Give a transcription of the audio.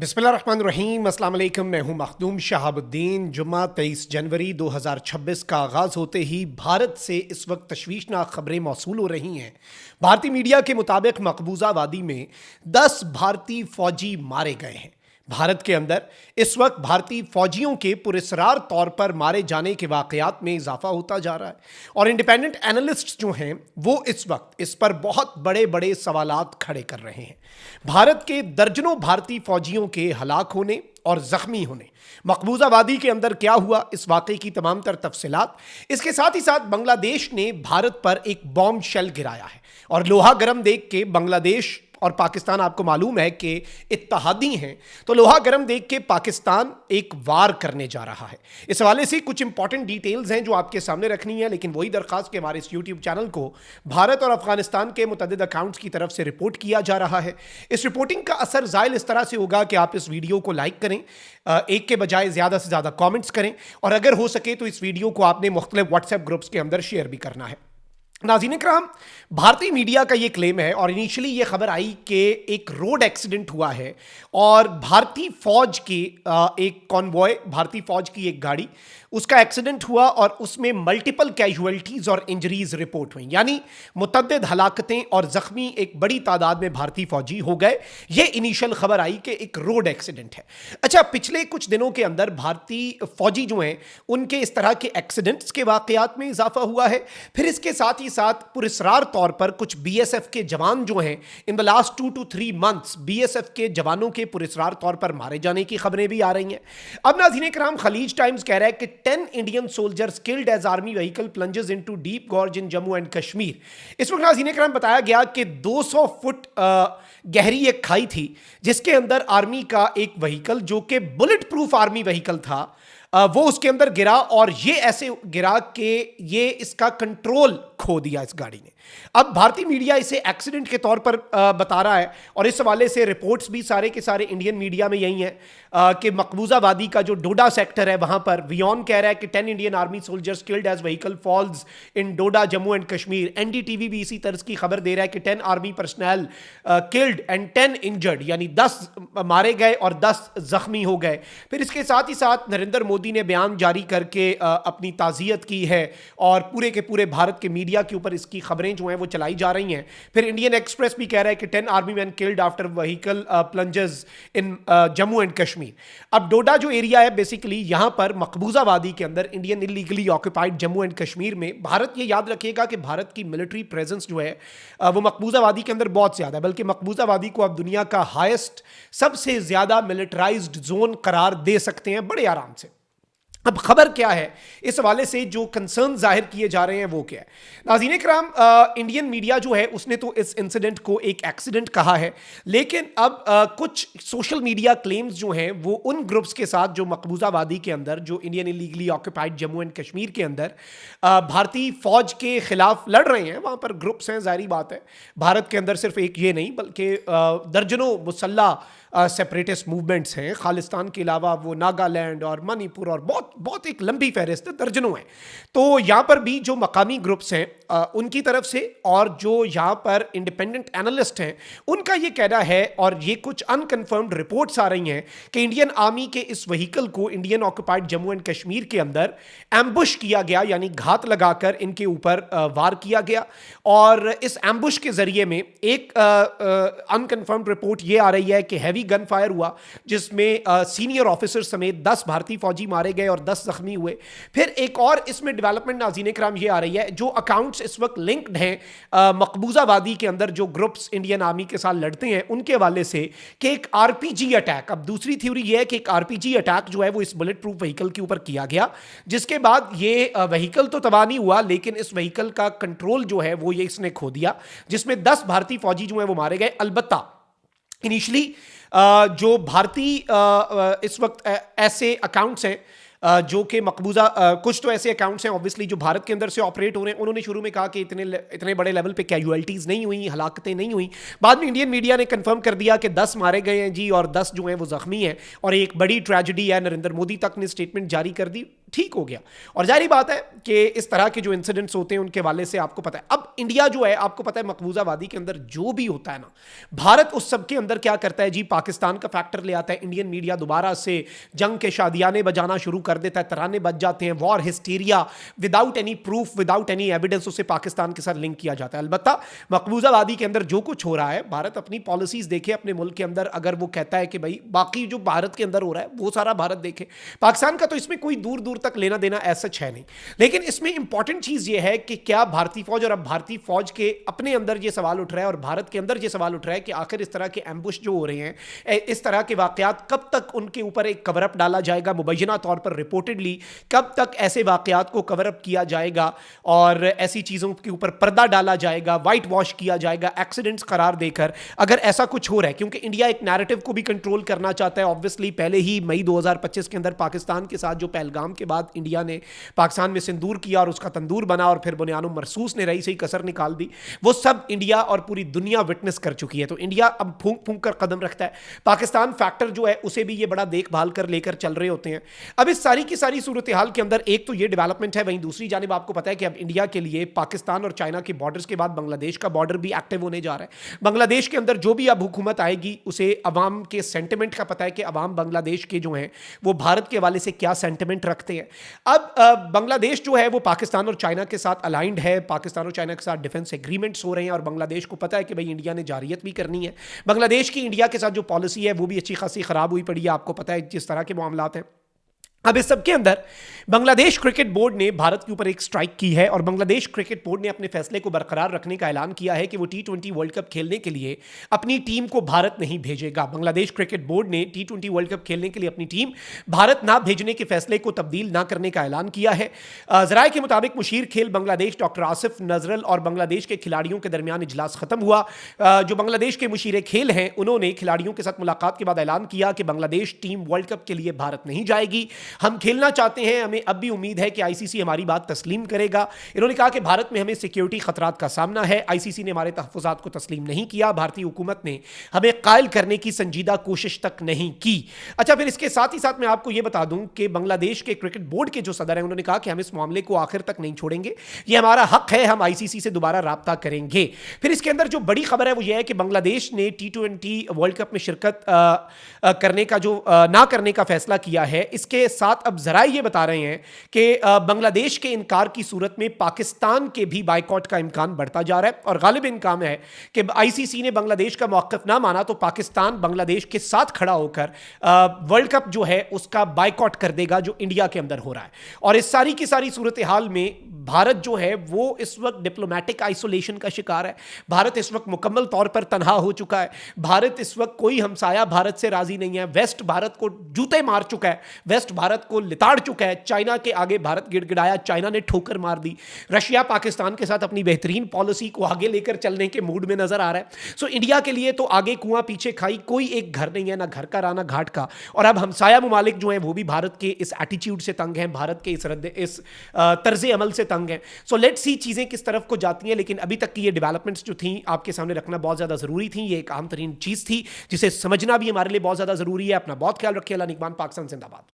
बिस्मिल्लाहिर्रहमानिर्रहीम, अस्सलाम वालेकुम। मैं हूं मखदूम शहाबुद्दीन। जुम्मा 23 जनवरी 2026 का आगाज़ होते ही भारत से इस वक्त तशवीशनाक खबरें मौसूल हो रही हैं। भारतीय मीडिया के मुताबिक मकबूजा वादी में 10 भारतीय फौजी मारे गए हैं। भारत के अंदर इस वक्त भारतीय फौजियों के पुरस्रार तौर पर मारे जाने के वाकयात में इजाफा होता जा रहा है और इंडिपेंडेंट एनालिस्ट जो हैं वो इस वक्त इस पर बहुत बड़े बड़े सवालात खड़े कर रहे हैं। भारत के दर्जनों भारतीय फौजियों के हलाक होने और जख्मी होने, मकबूजा वादी के अंदर क्या हुआ, इस वाकये की तमाम तर तफसीलात, इसके साथ ही साथ बांग्लादेश ने भारत पर एक बॉम्ब शेल गिराया है और लोहा गर्म देख के बांग्लादेश और पाकिस्तान, आपको मालूम है कि इत्तहादी हैं, तो लोहा गर्म देख के पाकिस्तान एक वार करने जा रहा है। इस हवाले से कुछ इंपॉर्टेंट डिटेल्स हैं जो आपके सामने रखनी है, लेकिन वही दरखास्त कि हमारे इस यूट्यूब चैनल को भारत और अफगानिस्तान के मुतअद्दिद अकाउंट्स की तरफ से रिपोर्ट किया जा रहा है। इस रिपोर्टिंग का असर ज़ाहिर इस तरह से होगा कि आप इस वीडियो को लाइक करें, एक के बजाय ज़्यादा से ज़्यादा कॉमेंट्स करें और अगर हो सके तो इस वीडियो को आपने मुख्तलिफ व्हाट्सएप ग्रुप्स के अंदर शेयर भी करना है। नाज़रीन इकराम, भारतीय मीडिया का ये क्लेम है और इनिशियली ये खबर आई कि एक रोड एक्सीडेंट हुआ है और भारतीय फौज की एक कॉन्वॉय, भारतीय फौज की एक गाड़ी, उसका एक्सीडेंट हुआ और उसमें मल्टीपल कैजुअल्टीज और इंजरीज रिपोर्ट हुई, यानी मुतअद्दिद हलाकतें और जख्मी एक बड़ी तादाद में भारतीय फौजी हो गए। ये इनिशियल खबर आई कि एक रोड एक्सीडेंट है। अच्छा, पिछले कुछ दिनों के अंदर भारतीय फौजी जो हैं उनके इस तरह के एक्सीडेंट्स के वाकयात में इजाफा हुआ है। फिर इसके साथ ही साथ पुरस्रार तौर पर कुछ बीएसएफ के जवान जो हैं in the last 2 to 3 months BSF के जवानों के पुरस्रार तौर पर मारे जाने की खबरें भी आ रही हैं। अब नाज़रीन कराम, खलीज टाइम्स कह रहा है कि 10 Indian soldiers killed as army vehicle plunges into deep gorge in Jammu and Kashmir. इस वक्त नाज़रीन कराम बताया गया कि 200 फुट गहरी एक खाई थी जिसके अंदर आर्मी का एक व्हीकल जो कि बुलेट प्रूफ आर्मी व्हीकल था, वो उसके अंदर गिरा और ये ऐसे गिरा कि ये इसका कंट्रोल खो दिया इस गाड़ी ने। अब भारतीय मीडिया इसे एक्सीडेंट के तौर पर बता रहा है और इस हवाले से रिपोर्ट्स भी सारे के सारे इंडियन मीडिया में यही हैं कि मकबूजा वादी का जो डोडा सेक्टर है वहां पर वियॉन कह रहा है कि 10 Indian army soldiers killed as vehicle falls in Doda Jammu and Kashmir. NDTV भी इसी तर्ज की खबर दे रहा है कि 10 army personnel killed and 10 injured, यानी 10 मारे गए और 10 जख्मी हो गए। फिर इसके साथ ही साथ नरेंद्र मोदी ने बयान जारी करके अपनी ताज़ियत की है और पूरे के पूरे भारत के मीडिया के ऊपर इसकी खबरें जो हैं वो चलाई जा रही हैं। फिर इंडियन एक्सप्रेस भी कह रहा है कि 10 army man killed after vehicle plunges in Jammu and Kashmir. अब डोडा जो एरिया है बेसिकली यहां पर मकबूजा वादी के अंदर Indian illegally occupied Jammu and Kashmir में भारत ये याद रखिएगा कि भारत की मिलिट्री प्रेजेंस जो है वो मकबूजा वादी के अंदर बहुत ज्यादा है, बल्कि मकबूजा वादी को अब दुनिया का हाईएस्ट, सबसे ज्यादा मिलिटराइज्ड जोन करार दे सकते हैं बड़े आराम से। अब खबर क्या है, इस हवाले से जो कंसर्न जाहिर किए जा रहे हैं वो क्या है। नाज़रीन कराम, इंडियन मीडिया जो है उसने तो इस इंसिडेंट को एक एक्सीडेंट कहा है, लेकिन अब कुछ सोशल मीडिया क्लेम्स जो हैं वो उन ग्रुप्स के साथ जो मकबूजा वादी के अंदर, जो Indian illegally occupied Jammu and Kashmir के अंदर भारतीय फौज के खिलाफ लड़ रहे हैं, वहाँ पर ग्रुप्स हैं, जाहिर बात है। भारत के अंदर सिर्फ एक ये नहीं बल्कि दर्जनों मुसल्लह सेपरेटिस्ट मूवमेंट्स हैं, खालिस्तान के अलावा वो नागालैंड और मणिपुर और बहुत बहुत एक लंबी फहरिस्त है, दर्जनों हैं। तो यहाँ पर भी जो मकामी ग्रुप्स हैं उनकी तरफ से और जो यहाँ पर इंडिपेंडेंट एनालिस्ट हैं उनका ये कहना है, और ये कुछ अनकन्फर्म्ड रिपोर्ट्स आ रही हैं कि इंडियन आर्मी के इस व्हीकल को Indian occupied Jammu and Kashmir के अंदर एम्बुश किया गया, यानी घात लगाकर इनके ऊपर वार किया गया। और इस एम्बुश के जरिए में एक अनकन्फर्म्ड रिपोर्ट ये आ रही है कि हैवी गन फायर हुआ जिसमें सीनियर ऑफिसर समेत 10 भारतीय फौजी मारे गए और 10 जख्मी हुए। फिर एक और इसमें डेवलपमेंट नाज़रीन कराम ये आ रही है, जो अकाउंट्स इस वक्त लिंक्ड हैं मकबूजा वादी के अंदर जो ग्रुप्स इंडियन आर्मी के साथ लड़ते हैं उनके हवाले से, कि एक आरपीजी अटैक, अब दूसरी थ्योरी ये है कि एक आरपीजी अटैक जो है वो इस बुलेट प्रूफ व्हीकल के ऊपर किया गया, जिसके बाद ये व्हीकल तो तबाह नहीं हुआ लेकिन इस व्हीकल का कंट्रोल जो है वो ये इसने खो दिया, जिसमें 10 भारतीय फौजी जो है वो मारे गए। अलबत्ता इनिशली जो भारतीय इस वक्त ऐसे अकाउंट्स हैं जो कि मकबूजा, कुछ तो ऐसे अकाउंट्स हैं ऑब्वियसली जो भारत के अंदर से ऑपरेट हो रहे हैं, उन्होंने शुरू में कहा कि इतने बड़े लेवल पे कैजुअल्टीज़ नहीं हुई, हलाकतें नहीं हुई। बाद में इंडियन मीडिया ने कंफर्म कर दिया कि 10 मारे गए हैं जी और 10 जो हैं वो ज़ख्मी हैं और एक बड़ी ट्रेजेडी है। नरेंद्र मोदी तक ने स्टेटमेंट जारी कर दी। ठीक हो गया। और जाहिर बात है कि इस तरह के जो इंसिडेंट्स होते हैं उनके वाले से आपको पता है, अब इंडिया जो है आपको पता है मकबूजा वादी के अंदर जो भी होता है ना, भारत उस सब के अंदर क्या करता है जी, पाकिस्तान का फैक्टर ले आता है। इंडियन मीडिया दोबारा से जंग के शादियाने बजाना शुरू कर देता है, तराने बज जाते हैं, war hysteria without any proof, without any evidence उसे पाकिस्तान के साथ लिंक किया जाता है। अलबत्ता मकबूजा वादी के अंदर जो कुछ हो रहा है, भारत अपनी पॉलिसीज देखे अपने मुल्क के अंदर, अगर वो कहता है कि भाई बाकी जो भारत के अंदर हो रहा है वो सारा भारत देखे, पाकिस्तान का तो इसमें कोई दूर दूर तक लेना देना ऐसा है नहीं। लेकिन इसमें इंपॉर्टेंट चीज ये है कि क्या भारतीय फौज, और अब भारतीय फौज के अपने अंदर ये सवाल उठ रहा है और भारत के अंदर ये सवाल उठ रहा है कि आखिर इस तरह के एम्बुश जो हो रहे हैं, इस तरह के वाकयात, कब तक उनके ऊपर एक कवर अप डाला जाएगा मुबैना तौर पर, रिपोर्टेडली कब तक ऐसे वाकयात को कवर अप किया जाएगा और ऐसी चीजों के ऊपर पर्दा डाला जाएगा, व्हाइट वॉश किया जाएगा, एक्सीडेंट्स करार देकर, अगर ऐसा कुछ हो रहा है। क्योंकि इंडिया एक नैरेटिव को भी कंट्रोल करना चाहता है। ऑब्वियसली पहले ही मई 2025 के अंदर पाकिस्तान के साथ जो पहलगाम के बाद इंडिया ने पाकिस्तान में सिंदूर किया और उसका तंदूर बना और फिर बुनियानो मरसूस ने रही से ही कसर निकाल दी, वो सब इंडिया और पूरी दुनिया विटनेस कर चुकी है। तो इंडिया अब फूंक फूंक कर कदम रखता है। पाकिस्तान फैक्टर जो है उसे भी ये बड़ा देखभाल कर लेकर चल रहे होते हैं। अब इस सारी की सारी सूरत हाल के अंदर एक तो ये डेवलपमेंट है, वहीं दूसरी जानिब आपको पता है कि अब इंडिया के लिए पाकिस्तान और चाइना के बॉर्डर्स के बाद बांग्लादेश का बॉर्डर भी एक्टिव होने जा रहा है। बांग्लादेश के अंदर जो भी अब हुकूमत आएगी उसे अवाम के सेंटिमेंट का पता है कि अवाम बांग्लादेश के जो हैं वो भारत के हवाले से क्या सेंटिमेंट रखते हैं। अब बांग्लादेश जो है वो पाकिस्तान और चाइना के साथ अलाइंड है, पाकिस्तान और चाइना के साथ डिफेंस एग्रीमेंट्स हो रहे हैं और बांग्लादेश को पता है कि भाई इंडिया ने जारियत भी करनी है। बांग्लादेश की इंडिया के साथ जो पॉलिसी है वो भी अच्छी खासी खराब हुई पड़ी है, आपको पता है जिस तरह के मामलात हैं। अब इस सब के अंदर बांग्लादेश क्रिकेट बोर्ड ने भारत के ऊपर एक स्ट्राइक की है और बांग्लादेश क्रिकेट बोर्ड ने अपने फैसले को बरकरार रखने का ऐलान किया है कि वो T20 वर्ल्ड कप खेलने के लिए अपनी टीम को भारत नहीं भेजेगा। बांग्लादेश क्रिकेट बोर्ड ने T20 वर्ल्ड कप खेलने के लिए अपनी टीम भारत ना भेजने के फैसले को तब्दील ना करने का ऐलान किया है। जराये के मुताबिक मुशीर खेल बांग्लादेश डॉक्टर आसिफ नजरल और बांग्लादेश के खिलाड़ियों के दरमियान इजलास खत्म हुआ। जो बांग्लादेश के मुशीर खेल हैं उन्होंने खिलाड़ियों के साथ मुलाकात के बाद ऐलान किया कि बांग्लादेश टीम वर्ल्ड कप के लिए भारत नहीं जाएगी, हम खेलना चाहते हैं, हमें अब भी उम्मीद है कि आईसीसी हमारी बात तस्लीम करेगा। इन्होंने कहा कि भारत में हमें सिक्योरिटी खतरात का सामना है, आईसीसी ने हमारे तहफ़्फ़ुज़ात को तस्लीम नहीं किया, भारतीय हुकूमत ने हमें कायल करने की संजीदा कोशिश तक नहीं की। अच्छा, फिर इसके साथ ही साथ मैं आपको यह बता दूं कि बांग्लादेश के क्रिकेट बोर्ड के जो सदर हैं उन्होंने कहा कि हम इस मामले को आखिर तक नहीं छोड़ेंगे, यह हमारा हक है, हम आईसीसी से दोबारा राब्ता करेंगे। फिर इसके अंदर जो बड़ी खबर है वो यह है कि बांग्लादेश ने T20 वर्ल्ड कप में शिरकत करने का जो ना करने का फैसला किया है। इसके साथ अब जरा ये बता रहे हैं कि बांग्लादेश के इनकार की सूरत में पाकिस्तान के भी बाइकॉट का इम्कान बढ़ता जा रहा है और गालिब इम्कान है कि आईसीसी ने बांग्लादेश का मौक़िफ़ ना माना तो पाकिस्तान बांग्लादेश के साथ खड़ा होकर वर्ल्ड कप जो है उसका बाइकॉट कर देगा जो इंडिया के अंदर हो रहा है। और इस सारी की सारी सूरत हाल में भारत जो है वो इस वक्त डिप्लोमेटिक आइसोलेशन का शिकार है। भारत इस वक्त मुकम्मल तौर पर तनहा हो चुका है। भारत इस वक्त कोई हमसाया भारत से राजी नहीं है। वेस्ट भारत को जूते मार चुका है, वेस्ट भारत को लिताड़ चुका है। चाइना के आगे भारत गिड़गिड़ाया, चाइना ने ठोकर मार दी। रशिया पाकिस्तान के साथ अपनी बेहतरीन पॉलिसी को आगे लेकर चलने के मूड में नजर आ रहा है। सो इंडिया के लिए तो आगे कुआं पीछे खाई, कोई एक घर नहीं है, ना घर का ना घाट का। और अब हमसाया ममालिक जो है वो भी भारत के इस एटीट्यूड से तंग हैं, भारत के इस तर्ज अमल से तंग हैं। सो लेट्स सी चीजें किस तरफ को जाती हैं। लेकिन अभी तक की ये डेवलपमेंट्स जो थी आपके सामने रखना बहुत ज्यादा जरूरी थी। ये एक अहम तरीन चीज थी जिसे समझना भी हमारे लिए बहुत ज्यादा जरूरी है। अपना बहुत ख्याल रखिए। अल्लाह निगहबान। पाकिस्तान जिंदाबाद।